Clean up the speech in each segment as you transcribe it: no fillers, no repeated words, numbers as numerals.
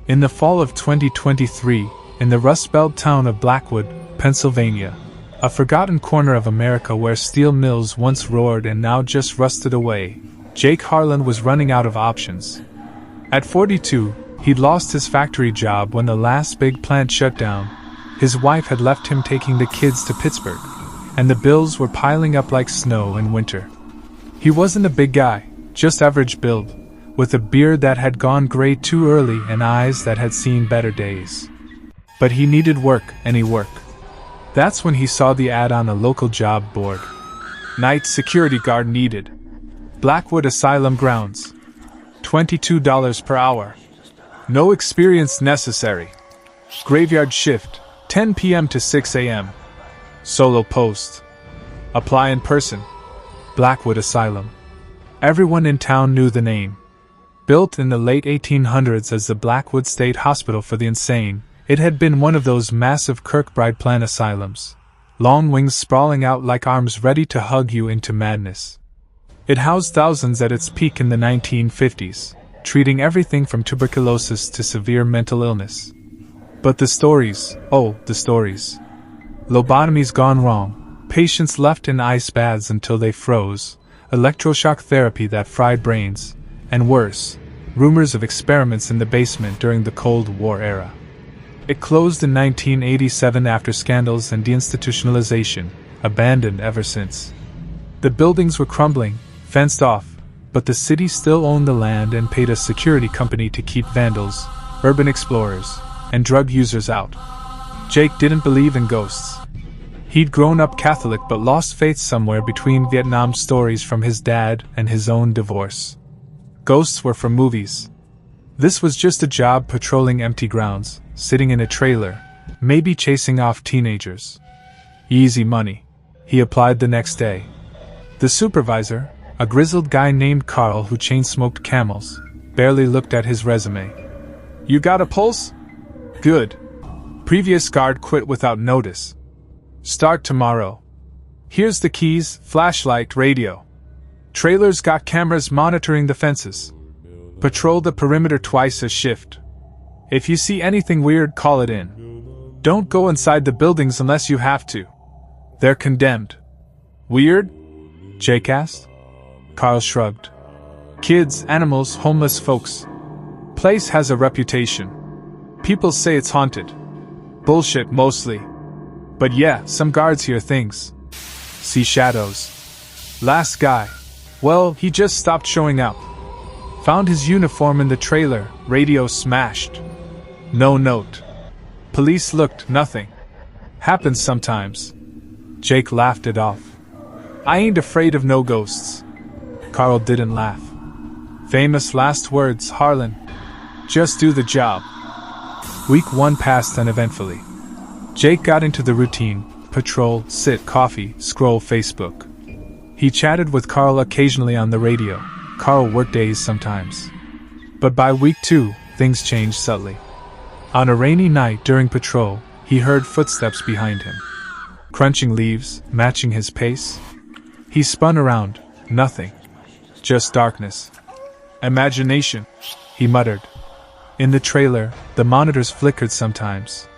In the fall of 2023, in the Rust Belt town of Blackwood, Pennsylvania, a forgotten corner of America where steel mills once roared and now just rusted away, Jake Harlan was running out of options. At 42, he'd lost his factory job when the last big plant shut down. His wife had left him taking the kids to Pittsburgh, and the bills were piling up like snow in winter. He wasn't a big guy, just average build, with a beard that had gone gray too early and eyes that had seen better days. But he needed work, any work. That's when he saw the ad on a local job board. Night security guard needed. Blackwood Asylum grounds. $22 per hour. No experience necessary. Graveyard shift, 10 p.m. to 6 a.m. Solo post. Apply in person. Blackwood Asylum. Everyone in town knew the name. Built in the late 1800s as the Blackwood State Hospital for the Insane, it had been one of those massive Kirkbride plan asylums. Long wings sprawling out like arms ready to hug you into madness. It housed thousands at its peak in the 1950s, treating everything from tuberculosis to severe mental illness. But the stories, oh, the stories. Lobotomies gone wrong, patients left in ice baths until they froze, electroshock therapy that fried brains, and worse, rumors of experiments in the basement during the Cold War era. It closed in 1987 after scandals and deinstitutionalization, abandoned ever since. The buildings were crumbling, fenced off, but the city still owned the land and paid a security company to keep vandals, urban explorers, and drug users out. Jake didn't believe in ghosts. He'd grown up Catholic but lost faith somewhere between Vietnam stories from his dad and his own divorce. Ghosts were from movies. This was just a job patrolling empty grounds, sitting in a trailer, maybe chasing off teenagers. Easy money. He applied the next day. The supervisor, a grizzled guy named Carl who chain-smoked Camels, barely looked at his resume. You got a pulse? Good. Previous guard quit without notice. Start tomorrow. Here's the keys, flashlight, radio. Trailers got cameras monitoring the fences. Patrol the perimeter twice a shift. If you see anything weird, call it in. Don't go inside the buildings unless you have to. They're condemned. Weird? Jake asked. Carl shrugged. Kids, animals, homeless folks. Place has a reputation. People say it's haunted. Bullshit mostly. But yeah, some guards hear things. See shadows. Last guy. Well, he just stopped showing up. Found his uniform in the trailer, radio smashed. No note. Police looked, nothing. Happens sometimes. Jake laughed it off. I ain't afraid of no ghosts. Carl didn't laugh. Famous last words, Harlan. Just do the job. Week 1 passed uneventfully. Jake got into the routine, patrol, sit, coffee, scroll Facebook. He chatted with Carl occasionally on the radio. Carl worked days sometimes. But by week 2, things changed subtly. On a rainy night during patrol, he heard footsteps behind him. Crunching leaves, matching his pace. He spun around, nothing. Just darkness. Imagination, he muttered. In the trailer, the monitors flickered sometimes.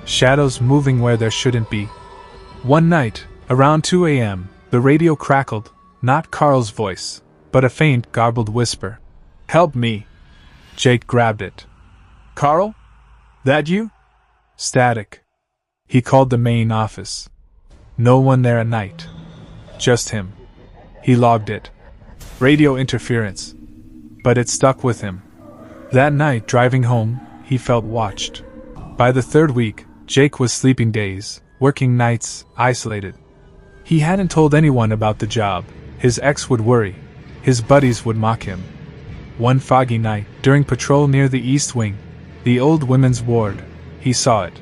Shadows moving where there shouldn't be. One night, around 2 a.m., the radio crackled, not Carl's voice, but a faint, garbled whisper. Help me. Jake grabbed it. Carl? That you? Static. He called the main office. No one there at night. Just him. He logged it. Radio interference. But it stuck with him. That night, driving home, he felt watched. By the 3rd week, Jake was sleeping days, working nights, isolated. He hadn't told anyone about the job. His ex would worry. His buddies would mock him. One foggy night, during patrol near the East Wing, the old women's ward, he saw it.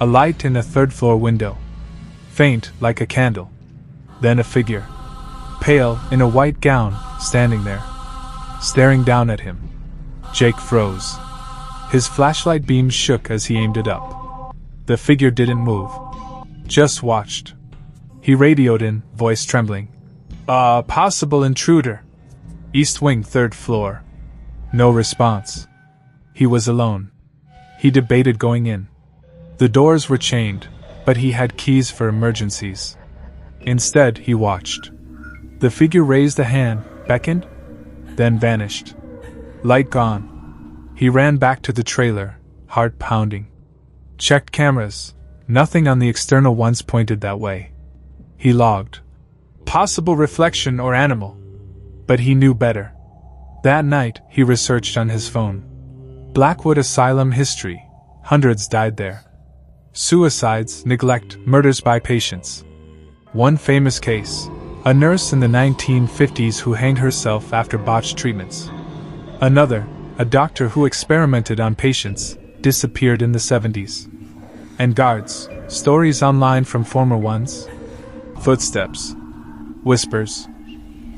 A light in a 3rd-floor window. Faint, like a candle. Then a figure. Pale, in a white gown, standing there. Staring down at him. Jake froze. His flashlight beam shook as he aimed it up. The figure didn't move. Just watched. He radioed in, voice trembling. Possible intruder. East Wing, 3rd floor. No response. He was alone. He debated going in. The doors were chained, but he had keys for emergencies. Instead, he watched. The figure raised a hand, beckoned, then vanished. Light gone. He ran back to the trailer, heart pounding. Checked cameras. Nothing on the external ones pointed that way. He logged. Possible reflection or animal. But he knew better. That night, he researched on his phone. Blackwood Asylum history. Hundreds died there. Suicides, neglect, murders by patients. One famous case. A nurse in the 1950s who hanged herself after botched treatments. Another, a doctor who experimented on patients, disappeared in the 70s. And guards, stories online from former ones. Footsteps. Whispers.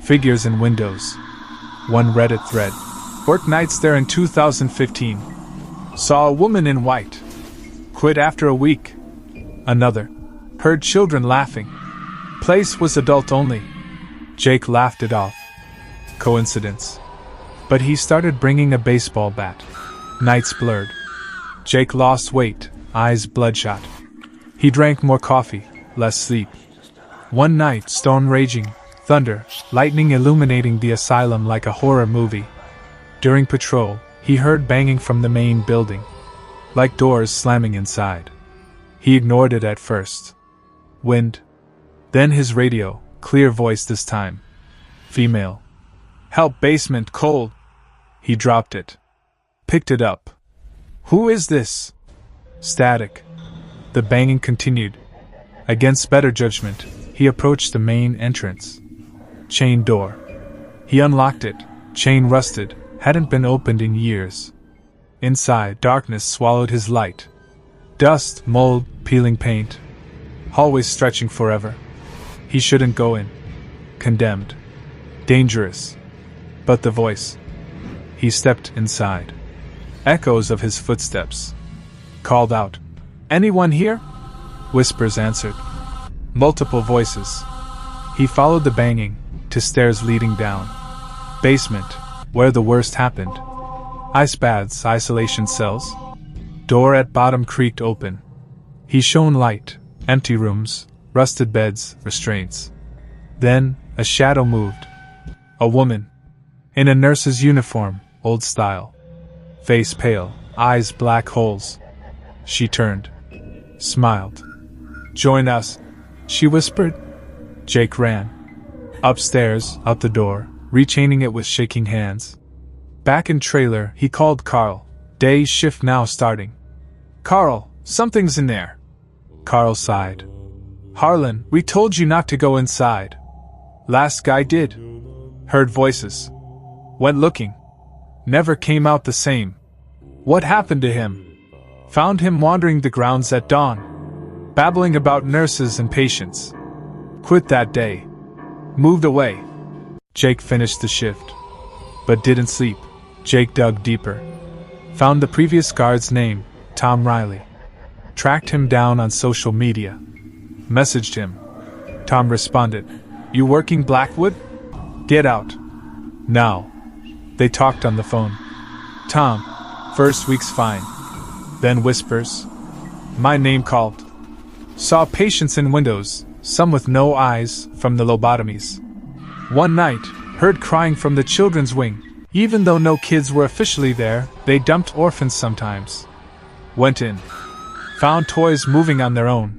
Figures in windows. One Reddit thread. Worked nights there in 2015. Saw a woman in white. Quit after a week. Another. Heard children laughing. Place was adult only. Jake laughed it off. Coincidence. But he started bringing a baseball bat. Nights blurred. Jake lost weight, eyes bloodshot. He drank more coffee, less sleep. One night, storm raging, thunder, lightning illuminating the asylum like a horror movie. During patrol, he heard banging from the main building. Like doors slamming inside. He ignored it at first. Wind. Then his radio, clear voice this time. Female. Help, basement, cold. He dropped it. Picked it up. Who is this? Static. The banging continued. Against better judgment, he approached the main entrance. Chain door. He unlocked it. Chain rusted, hadn't been opened in years. Inside, darkness swallowed his light. Dust, mold, peeling paint. Hallways stretching forever. He shouldn't go in. Condemned. Dangerous. But the voice. He stepped inside. Echoes of his footsteps. Called out. Anyone here? Whispers answered. Multiple voices. He followed the banging, to stairs leading down. Basement, where the worst happened. Ice baths, isolation cells. Door at bottom creaked open. He shone light, empty rooms, rusted beds, restraints. Then, a shadow moved. A woman. In a nurse's uniform, old style. Face pale, eyes black holes. She turned. Smiled. Join us, she whispered. Jake ran. Upstairs, out the door, rechaining it with shaking hands. Back in trailer, he called Carl. Day's shift now starting. Carl, something's in there. Carl sighed. Harlan, we told you not to go inside. Last guy did. Heard voices. Went looking. Never came out the same. What happened to him? Found him wandering the grounds at dawn. Babbling about nurses and patients. Quit that day. Moved away. Jake finished the shift. But didn't sleep. Jake dug deeper. Found the previous guard's name, Tom Riley. Tracked him down on social media. Messaged him. Tom responded. You working Blackwood? Get out. Now. They talked on the phone. Tom, first week's fine. Then whispers. My name called. Saw patients in windows, some with no eyes, from the lobotomies. One night, heard crying from the children's wing. Even though no kids were officially there, they dumped orphans sometimes. Went in. Found toys moving on their own.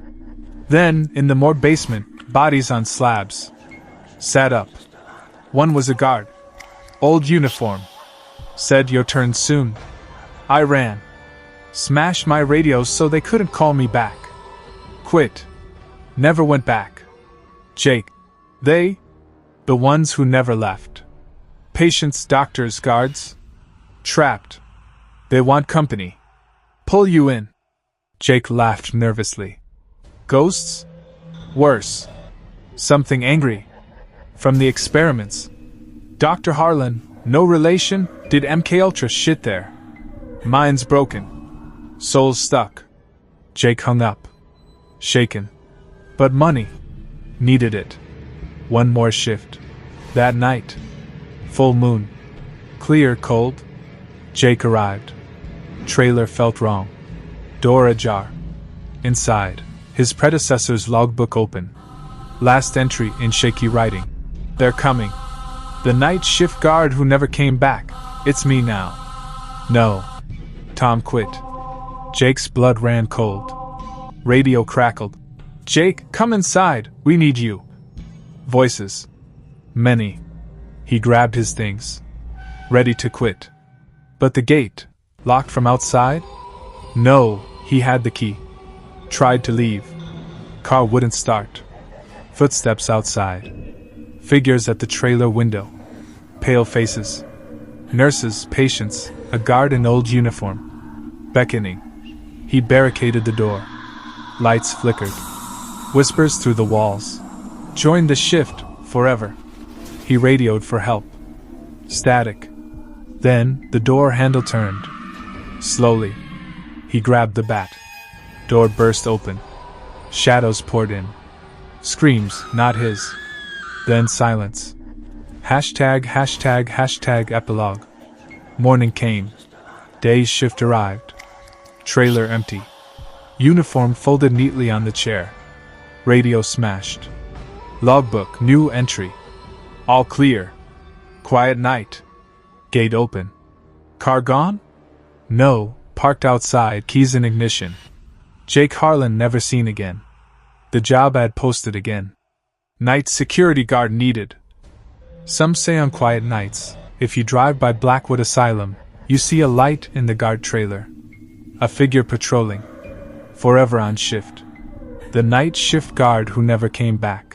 Then, in the morgue basement, bodies on slabs. Sat up. One was a guard. Old uniform. Said your turn soon. I ran. Smashed my radios so they couldn't call me back. Quit. Never went back. Jake. They? The ones who never left. Patients, doctors, guards. Trapped. They want company. Pull you in. Jake laughed nervously. Ghosts? Worse. Something angry. From the experiments. Dr. Harlan, no relation, did MKUltra shit there. Mind's broken. Soul's stuck. Jake hung up. Shaken. But money. Needed it. One more shift. That night. Full moon. Clear, cold. Jake arrived. Trailer felt wrong. Door ajar. Inside, his predecessor's logbook open. Last entry in shaky writing. They're coming. The night shift guard who never came back. It's me now. No. Tom quit. Jake's blood ran cold. Radio crackled. Jake, come inside. We need you. Voices. Many. He grabbed his things. Ready to quit. But the gate, locked from outside? No, he had the key. Tried to leave. Car wouldn't start. Footsteps outside. Figures at the trailer window. Pale faces. Nurses, patients, a guard in old uniform. Beckoning. He barricaded the door. Lights flickered. Whispers through the walls. Join the shift, forever. He radioed for help. Static. Then, the door handle turned. Slowly. He grabbed the bat. Door burst open. Shadows poured in. Screams, not his. Then silence. Hashtag epilogue. Morning came. Day's shift arrived. Trailer empty. Uniform folded neatly on the chair. Radio smashed. Logbook, new entry. All clear. Quiet night. Gate open. Car gone? No, parked outside, keys in ignition. Jake Harlan never seen again. The job ad posted again. Night security guard needed. Some say on quiet nights, if you drive by Blackwood Asylum, you see a light in the guard trailer. A figure patrolling. Forever on shift. The night shift guard who never came back.